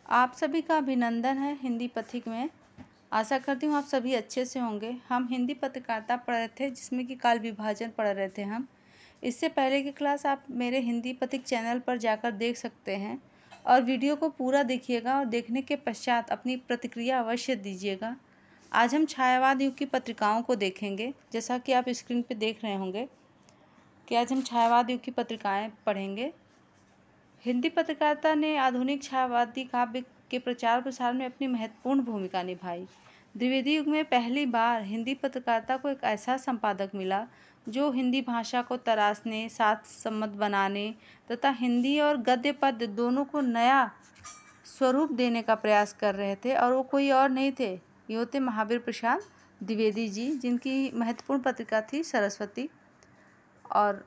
आप सभी का अभिनंदन है हिंदी पथिक में। आशा करती हूँ आप सभी अच्छे से होंगे। हम हिंदी पत्रकारिता पढ़ रहे थे, जिसमें कि काल विभाजन पढ़ रहे थे हम। इससे पहले की क्लास आप मेरे हिंदी पथिक चैनल पर जाकर देख सकते हैं और वीडियो को पूरा देखिएगा और देखने के पश्चात अपनी प्रतिक्रिया अवश्य दीजिएगा। आज हम छायावाद युग की पत्रिकाओं को देखेंगे। जैसा कि आप स्क्रीन पर देख रहे होंगे कि आज हम छायावाद युग की पत्रिकाएँ पढ़ेंगे। हिंदी पत्रकारिता ने आधुनिक छायावादी काव्य के प्रचार प्रसार में अपनी महत्वपूर्ण भूमिका निभाई। द्विवेदी युग में पहली बार हिंदी पत्रकारिता को एक ऐसा संपादक मिला जो हिंदी भाषा को तराशने, साथ सम्मत बनाने तथा हिंदी और गद्य पद्य दोनों को नया स्वरूप देने का प्रयास कर रहे थे, और वो कोई और नहीं थे, ये होते महावीर प्रसाद द्विवेदी जी, जिनकी महत्वपूर्ण पत्रिका थी सरस्वती। और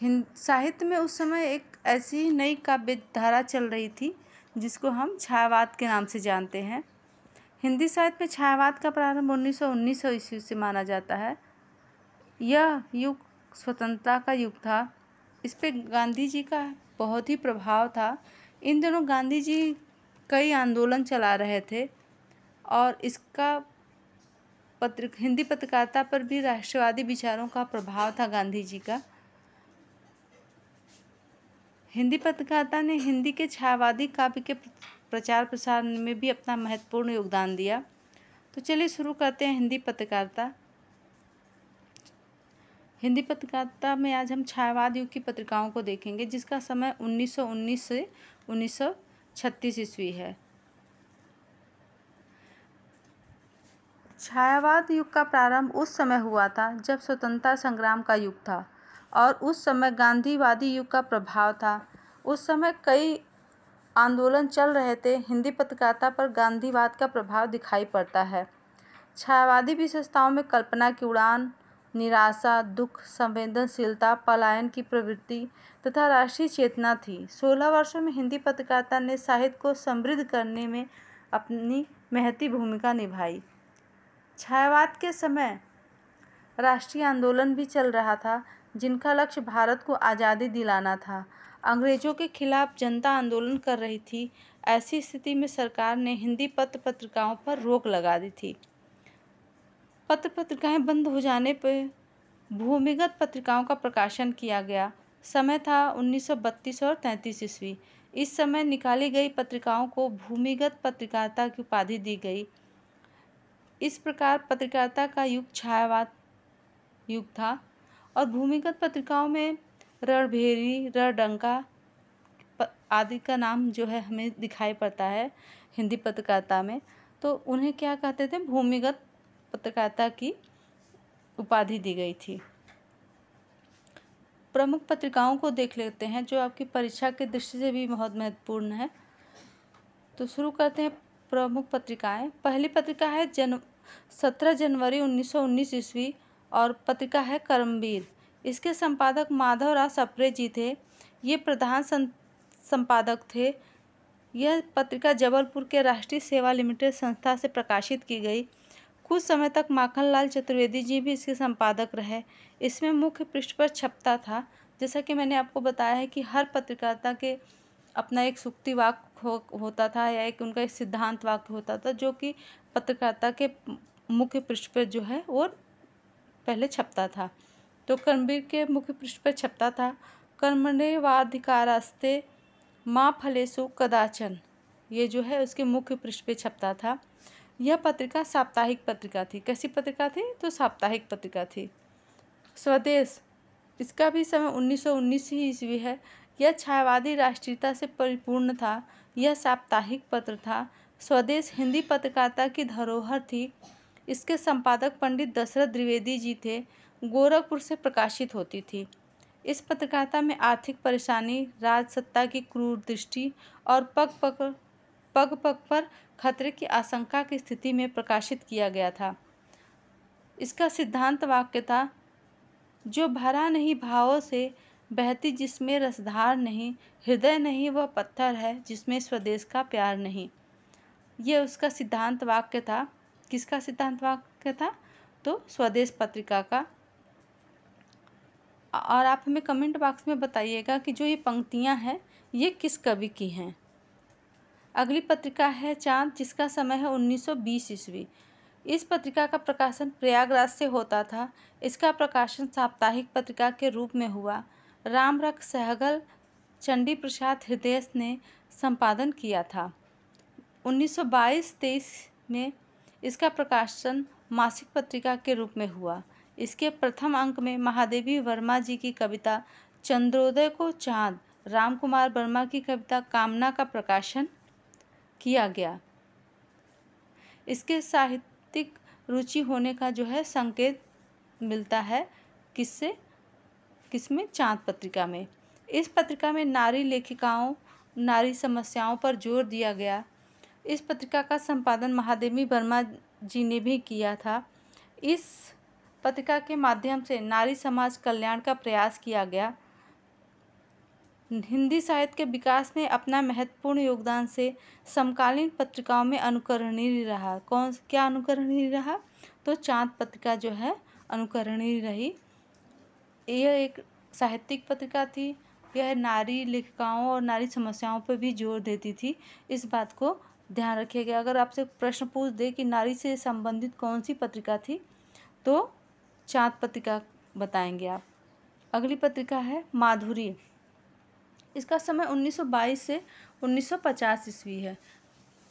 साहित्य में उस समय एक ऐसी नई काव्य धारा चल रही थी जिसको हम छायावाद के नाम से जानते हैं। हिंदी साहित्य में छायावाद का प्रारंभ 1919 ईस्वी से माना जाता है। यह युग स्वतंत्रता का युग था। इस पे गांधी जी का बहुत ही प्रभाव था। इन दिनों गांधी जी कई आंदोलन चला रहे थे और इसका हिंदी पत्रकारिता पर भी राष्ट्रवादी विचारों का प्रभाव था गांधी जी का। हिंदी पत्रकारिता ने हिंदी के छायावादी काव्य के प्रचार प्रसार में भी अपना महत्वपूर्ण योगदान दिया। तो चलिए शुरू करते हैं हिंदी पत्रकारिता। हिंदी पत्रकारिता में आज हम छायावाद युग की पत्रिकाओं को देखेंगे, जिसका समय 1919 से 1936 ईस्वी है। छायावाद युग का प्रारंभ उस समय हुआ था जब स्वतंत्रता संग्राम का युग था और उस समय गांधीवादी युग का प्रभाव था। उस समय कई आंदोलन चल रहे थे। हिंदी पत्रकारिता पर गांधीवाद का प्रभाव दिखाई पड़ता है। छायावादी विशेषताओं में कल्पना की उड़ान, निराशा, दुख, संवेदनशीलता, पलायन की प्रवृत्ति तथा राष्ट्रीय चेतना थी। 16 वर्षों में हिंदी पत्रकारिता ने साहित्य को समृद्ध करने में अपनी महती भूमिका निभाई। छायावाद के समय राष्ट्रीय आंदोलन भी चल रहा था, जिनका लक्ष्य भारत को आज़ादी दिलाना था। अंग्रेजों के खिलाफ जनता आंदोलन कर रही थी। ऐसी स्थिति में सरकार ने हिंदी पत्र पत्रिकाओं पर रोक लगा दी थी। पत्र पत्रिकाएं बंद हो जाने पर भूमिगत पत्रिकाओं का प्रकाशन किया गया। समय था 1932 और 33 ईस्वी। इस समय निकाली गई पत्रिकाओं को भूमिगत पत्रकारिता की उपाधि दी गई। इस प्रकार पत्रकारिता का युग छायावाद युग था और भूमिगत पत्रिकाओं में रणभेरी, रणडंका आदि का नाम जो है हमें दिखाई पड़ता है हिंदी पत्रकारिता में। तो उन्हें क्या कहते थे? भूमिगत पत्रकारिता की उपाधि दी गई थी। प्रमुख पत्रिकाओं को देख लेते हैं जो आपकी परीक्षा की दृष्टि से भी बहुत महत्वपूर्ण है। तो शुरू करते हैं प्रमुख पत्रिकाएं। पहली पत्रिका है 17 जनवरी 1919 ईस्वी और पत्रिका है कर्मवीर। इसके संपादक माधव राव सप्रे जी थे। ये प्रधान संपादक थे। यह पत्रिका जबलपुर के राष्ट्रीय सेवा लिमिटेड संस्था से प्रकाशित की गई। कुछ समय तक माखनलाल चतुर्वेदी जी भी इसके संपादक रहे। इसमें मुख्य पृष्ठ पर छपता था। जैसा कि मैंने आपको बताया है कि हर पत्रकारिता के अपना एक सूक्ति वाक्य होता था या एक उनका एक सिद्धांत वाक्य होता था, जो कि पत्रकारिता के मुख्य पृष्ठ पर जो है वो पहले छपता था। तो कर्मवीर के मुख्य पृष्ठ पर छपता था, कर्मण्येवाधिकारस्ते मा फलेषु कदाचन। ये जो है उसके मुख्य पृष्ठ पे छपता था। यह पत्रिका साप्ताहिक पत्रिका थी। कैसी पत्रिका थी? तो साप्ताहिक पत्रिका थी। स्वदेश, इसका भी समय 1919 ही ईस्वी है। यह छायावादी राष्ट्रीयता से परिपूर्ण था। यह साप्ताहिक पत्र था। स्वदेश हिंदी पत्रकारिता की धरोहर थी। इसके संपादक पंडित दशरथ द्विवेदी जी थे। गोरखपुर से प्रकाशित होती थी। इस पत्रकारिता में आर्थिक परेशानी, राजसत्ता की क्रूर दृष्टि और पग पग पर खतरे की आशंका की स्थिति में प्रकाशित किया गया था। इसका सिद्धांत वाक्य था, जो भरा नहीं भावों से, बहती जिसमें रसधार नहीं, हृदय नहीं वह पत्थर है जिसमें स्वदेश का प्यार नहीं। ये उसका सिद्धांत वाक्य था। किसका सिद्धांत वाक्य था? तो स्वदेश पत्रिका का। और आप हमें कमेंट बॉक्स में बताइएगा कि जो ये पंक्तियाँ हैं ये किस कवि की हैं। अगली पत्रिका है चाँद, जिसका समय है 1920 ईस्वी। इस पत्रिका का प्रकाशन प्रयागराज से होता था। इसका प्रकाशन साप्ताहिक पत्रिका के रूप में हुआ। रामरख सहगल चंडी प्रसाद हृदय ने संपादन किया था। 1922-23 में इसका प्रकाशन मासिक पत्रिका के रूप में हुआ। इसके प्रथम अंक में महादेवी वर्मा जी की कविता चंद्रोदय को चाँद, राम कुमार वर्मा की कविता कामना का प्रकाशन किया गया। इसके साहित्यिक रुचि होने का जो है संकेत मिलता है किसमें, चाँद पत्रिका में। इस पत्रिका में नारी लेखिकाओं, नारी समस्याओं पर जोर दिया गया। इस पत्रिका का संपादन महादेवी वर्मा जी ने भी किया था। इस पत्रिका के माध्यम से नारी समाज कल्याण का प्रयास किया गया। हिंदी साहित्य के विकास में अपना महत्वपूर्ण योगदान से समकालीन पत्रिकाओं में अनुकरणीय रहा। क्या अनुकरणीय रहा? तो चाँद पत्रिका जो है अनुकरणीय रही। यह एक साहित्यिक पत्रिका थी। यह नारी लेखिकाओं और नारी समस्याओं पर भी जोर देती थी। इस बात को ध्यान रखिएगा। अगर आपसे प्रश्न पूछ दे कि नारी से संबंधित कौन सी पत्रिका थी, तो चाँद पत्रिका बताएंगे आप। अगली पत्रिका है माधुरी। इसका समय 1922 से 1950 ईस्वी है।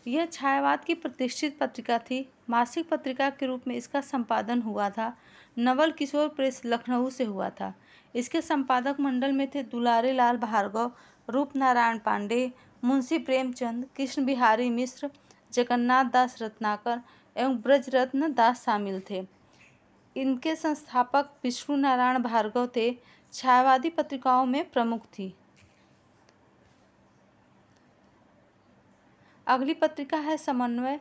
यह छायावाद की प्रतिष्ठित पत्रिका थी। मासिक पत्रिका के रूप में इसका संपादन हुआ था। नवल किशोर प्रेस लखनऊ से हुआ था। इसके संपादक मंडल में थे दुलारे लाल भार्गव, रूप नारायण पांडे, मुंशी प्रेमचंद, कृष्ण बिहारी मिश्र, जगन्नाथ दास रत्नाकर एवं ब्रजरत्न दास शामिल थे। इनके संस्थापक विष्णु नारायण भार्गव थे। छायावादी पत्रिकाओं में प्रमुख थी। अगली पत्रिका है समन्वय।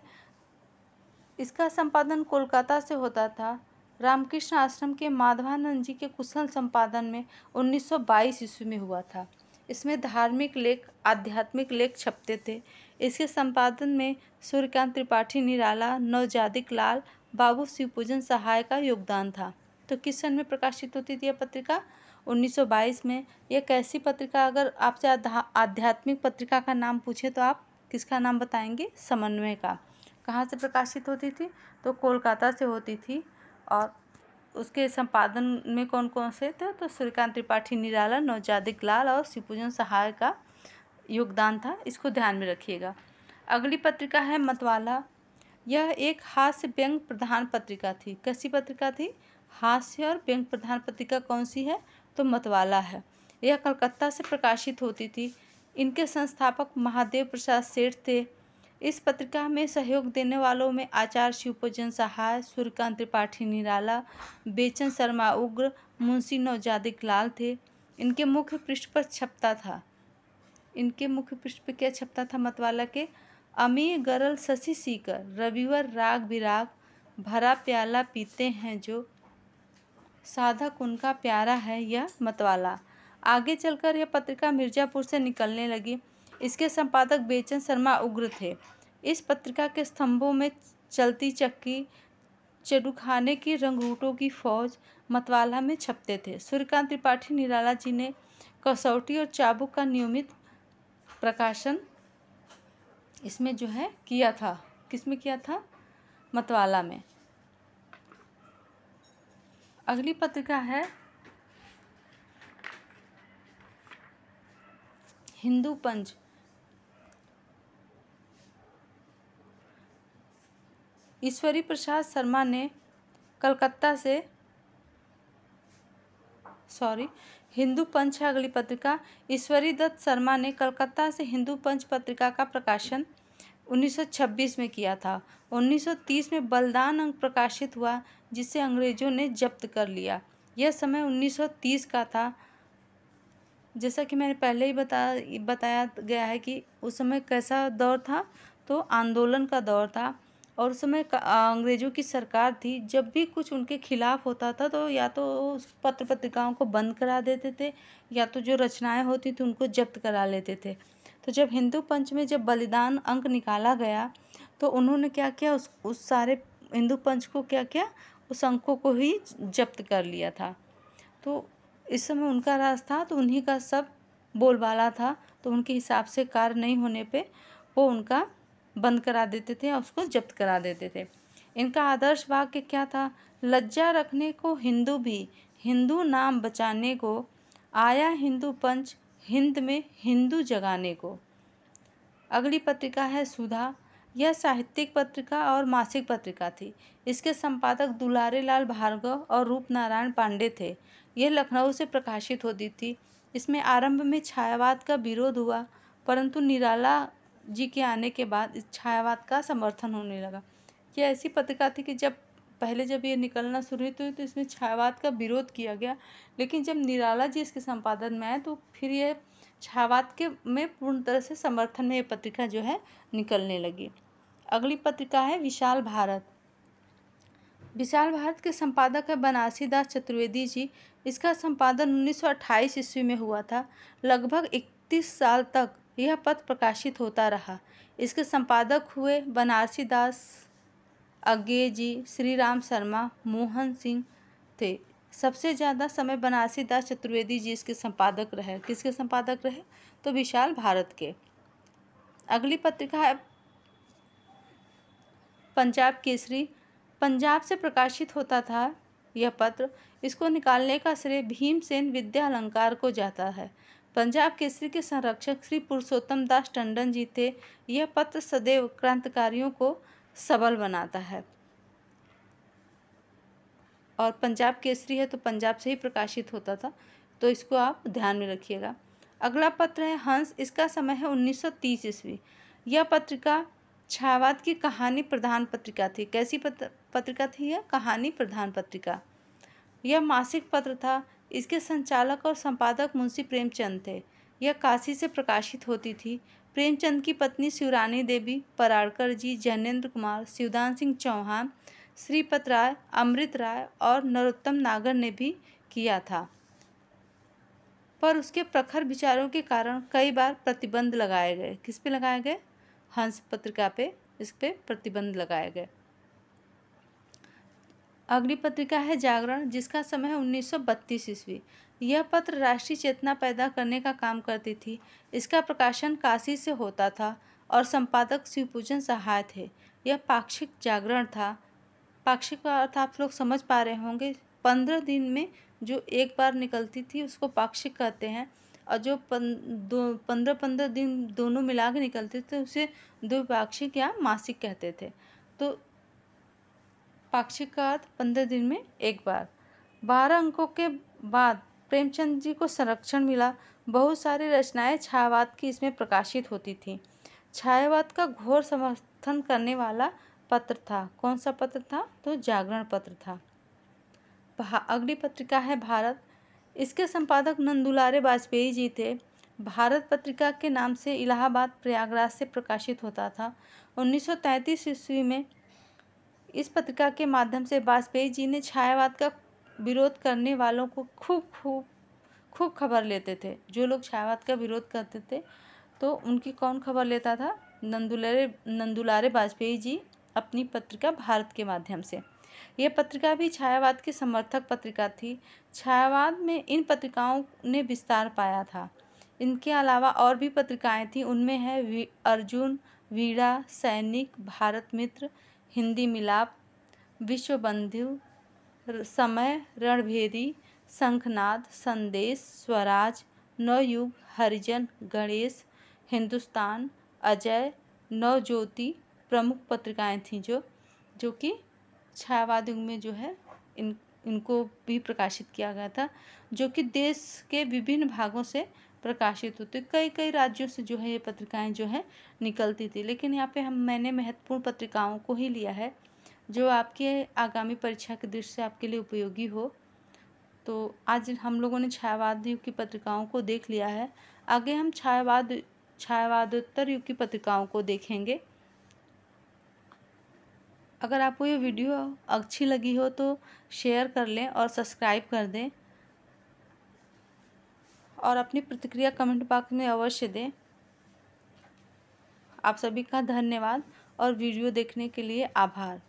इसका संपादन कोलकाता से होता था। रामकृष्ण आश्रम के माधवानंद जी के कुशल संपादन में 1922 ईस्वी में हुआ था। इसमें धार्मिक लेख, आध्यात्मिक लेख छपते थे। इसके संपादन में सूर्यकांत त्रिपाठी निराला, नवजादिक लाल, बाबू शिवपूजन सहाय का योगदान था। तो किस सन में प्रकाशित होती थी यह पत्रिका? 1922 में। यह कैसी पत्रिका? अगर आपसे आध्यात्मिक पत्रिका का नाम पूछे तो आप किसका नाम बताएंगे? समन्वय का। कहाँ से प्रकाशित होती थी? तो कोलकाता से होती थी। और उसके संपादन में कौन कौन से थे? तो सूर्यकांत त्रिपाठी निराला, नवजादिक लाल और शिवपूजन सहाय का योगदान था। इसको ध्यान में रखिएगा। अगली पत्रिका है मतवाला। यह एक हास्य व्यंग प्रधान पत्रिका थी। कैसी पत्रिका थी? हास्य और व्यंग प्रधान पत्रिका कौन सी है? तो मतवाला है। यह कलकत्ता से प्रकाशित होती थी। इनके संस्थापक महादेव प्रसाद सेठ थे। इस पत्रिका में सहयोग देने वालों में आचार्य शिवपूजन सहाय, सूर्यकांत त्रिपाठी निराला, बेचन शर्मा उग्र, मुंशी नवजादिक लाल थे। इनके मुख्य पृष्ठ पर छपता था। इनके मुख्य पृष्ठ पर क्या छपता था मतवाला के? अमी गरल शशि सीकर, रविवर राग विराग, भरा प्याला पीते हैं जो, साधक उनका प्यारा है यह मतवाला। आगे चलकर यह पत्रिका मिर्ज़ापुर से निकलने लगी। इसके संपादक बेचन शर्मा उग्र थे। इस पत्रिका के स्तंभों में चलती चक्की, चडूखाने की रंगरूटों की फौज मतवाला में छपते थे। सूर्यकांत त्रिपाठी निराला जी ने कसौटी और चाबुक का नियमित प्रकाशन इसमें जो है किया था। किसमें किया था? मतवाला में। अगली पत्रिका है हिंदू पंच। ईश्वरी प्रसाद शर्मा ने कलकत्ता से हिंदू पंच है अगली पत्रिका। ईश्वरी दत्त शर्मा ने कलकत्ता से हिंदू पंच पत्रिका का प्रकाशन 1926 में किया था। 1930 में बलिदान अंक प्रकाशित हुआ, जिसे अंग्रेजों ने जब्त कर लिया। यह समय 1930 का था। जैसा कि मैंने पहले ही बताया गया है कि उस समय कैसा दौर था, तो आंदोलन का दौर था। और उस समय अंग्रेज़ों की सरकार थी। जब भी कुछ उनके खिलाफ होता था तो या तो उस पत्र पत्रिकाओं को बंद करा देते थे, या तो जो रचनाएं होती थी उनको जब्त करा लेते थे। तो जब हिंदू पंच में जब बलिदान अंक निकाला गया तो उन्होंने क्या किया, उस सारे हिंदू पंच को क्या किया, उस अंकों को ही जब्त कर लिया था। तो इस समय उनका राज था तो उन्हीं का सब बोलबाला था, तो उनके हिसाब से कार्य नहीं होने पे वो उनका बंद करा देते थे और उसको जब्त करा देते थे। इनका आदर्श वाक्य क्या था? लज्जा रखने को हिंदू भी, हिंदू नाम बचाने को, आया हिंदू पंच, हिंद में हिंदू जगाने को। अगली पत्रिका है सुधा। यह साहित्यिक पत्रिका और मासिक पत्रिका थी। इसके संपादक दुलारे लाल भार्गव और रूप नारायण पांडे थे। यह लखनऊ से प्रकाशित होती थी। इसमें आरंभ में छायावाद का विरोध हुआ, परंतु निराला जी के आने के बाद इस छायावाद का समर्थन होने लगा। यह ऐसी पत्रिका थी कि जब ये निकलना शुरू हुई तो इसमें छायावाद का विरोध किया गया, लेकिन जब निराला जी इसके संपादन में आए तो फिर ये छायावाद के में पूर्ण तरह से समर्थन में ये पत्रिका जो है निकलने लगी। अगली पत्रिका है विशाल भारत। विशाल भारत के संपादक है बनारसी दास चतुर्वेदी जी। इसका संपादन 1928 ईस्वी में हुआ था। लगभग 31 साल तक यह पत्र प्रकाशित होता रहा। इसके संपादक हुए बनारसी दास अज्ञे जी, श्री राम शर्मा, मोहन सिंह थे। सबसे ज़्यादा समय बनारसी दास चतुर्वेदी जी इसके संपादक रहे। किसके संपादक रहे? तो विशाल भारत के। अगली पत्रिका है पंजाब केसरी। पंजाब से प्रकाशित होता था यह पत्र। इसको निकालने का श्रेय भीमसेन विद्या अलंकार को जाता है। पंजाब केसरी के संरक्षक श्री पुरुषोत्तम दास टंडन जी थे। यह पत्र सदैव क्रांतिकारियों को सबल बनाता है। और पंजाब केसरी है तो पंजाब से ही प्रकाशित होता था, तो इसको आप ध्यान में रखिएगा। अगला पत्र है हंस। इसका समय है 1930 ईस्वी। यह पत्रिका छायावाद की कहानी प्रधान पत्रिका थी। कैसी पत्रिका थी यह? कहानी प्रधान पत्रिका। यह मासिक पत्र था। इसके संचालक और संपादक मुंशी प्रेमचंद थे। यह काशी से प्रकाशित होती थी। प्रेमचंद की पत्नी शिवरानी देवी, पराड़कर जी, जैनेन्द्र कुमार, शिवदान सिंह चौहान, श्रीपत राय, अमृत राय और नरोत्तम नागर ने भी किया था, पर उसके प्रखर विचारों के कारण कई बार प्रतिबंध लगाए गए। किस पे लगाए गए? हंस पत्रिका पे इस पे प्रतिबंध लगाए गए। अगली पत्रिका है जागरण, जिसका समय है 1932 ईस्वी। यह पत्र राष्ट्रीय चेतना पैदा करने का काम करती थी। इसका प्रकाशन काशी से होता था और संपादक शिवपूजन सहाय थे। यह पाक्षिक जागरण था। पाक्षिक का अर्थ आप लोग समझ पा रहे होंगे। 15 दिन में जो एक बार निकलती थी उसको पाक्षिक कहते हैं, और जो 15 दिन दोनों मिला के निकलते थे उसे द्विपाक्षिक या मासिक कहते थे। तो पाक्षिक का अर्थ 15 दिन में एक बार। 12 अंकों के बाद प्रेमचंद जी को संरक्षण मिला। बहुत सारी रचनाएं छायावाद की इसमें प्रकाशित होती थीं। छायावाद का घोर समर्थन करने वाला पत्र था। कौन सा पत्र था? तो जागरण पत्र था। अगली पत्रिका है भारत। इसके संपादक नंदुलारे वाजपेयी जी थे। भारत पत्रिका के नाम से इलाहाबाद, प्रयागराज से प्रकाशित होता था। 1933 ईस्वी में इस पत्रिका के माध्यम से वाजपेयी जी ने छायावाद का विरोध करने वालों को खूब खबर लेते थे। जो लोग छायावाद का विरोध करते थे तो उनकी कौन खबर लेता था? नंदुलारे वाजपेयी जी अपनी पत्रिका भारत के माध्यम से। यह पत्रिका भी छायावाद की समर्थक पत्रिका थी। छायावाद में इन पत्रिकाओं ने विस्तार पाया था। इनके अलावा और भी पत्रिकाएं थीं। उनमें है अर्जुन, वीणा, सैनिक, भारत मित्र, हिंदी मिलाप, विश्वबंधु, समय, रणभेदी, शंखनाद, संदेश, स्वराज, नवयुग, हरिजन, गणेश, हिंदुस्तान, अजय, नवज्योति प्रमुख पत्रिकाएं थीं जो कि छायावाद युग में जो है इनको भी प्रकाशित किया गया था, जो कि देश के विभिन्न भागों से प्रकाशित होते। कई राज्यों से जो है ये पत्रिकाएं जो है निकलती थी, लेकिन यहाँ पे मैंने महत्वपूर्ण पत्रिकाओं को ही लिया है जो आपके आगामी परीक्षा की दृष्टि से आपके लिए उपयोगी हो। तो आज हम लोगों ने छायावाद युग की पत्रिकाओं को देख लिया है। आगे हम छायावादोत्तर युग की पत्रिकाओं को देखेंगे। अगर आपको ये वीडियो अच्छी लगी हो तो शेयर कर लें और सब्सक्राइब कर दें, और अपनी प्रतिक्रिया कमेंट बॉक्स में अवश्य दें। आप सभी का धन्यवाद और वीडियो देखने के लिए आभार।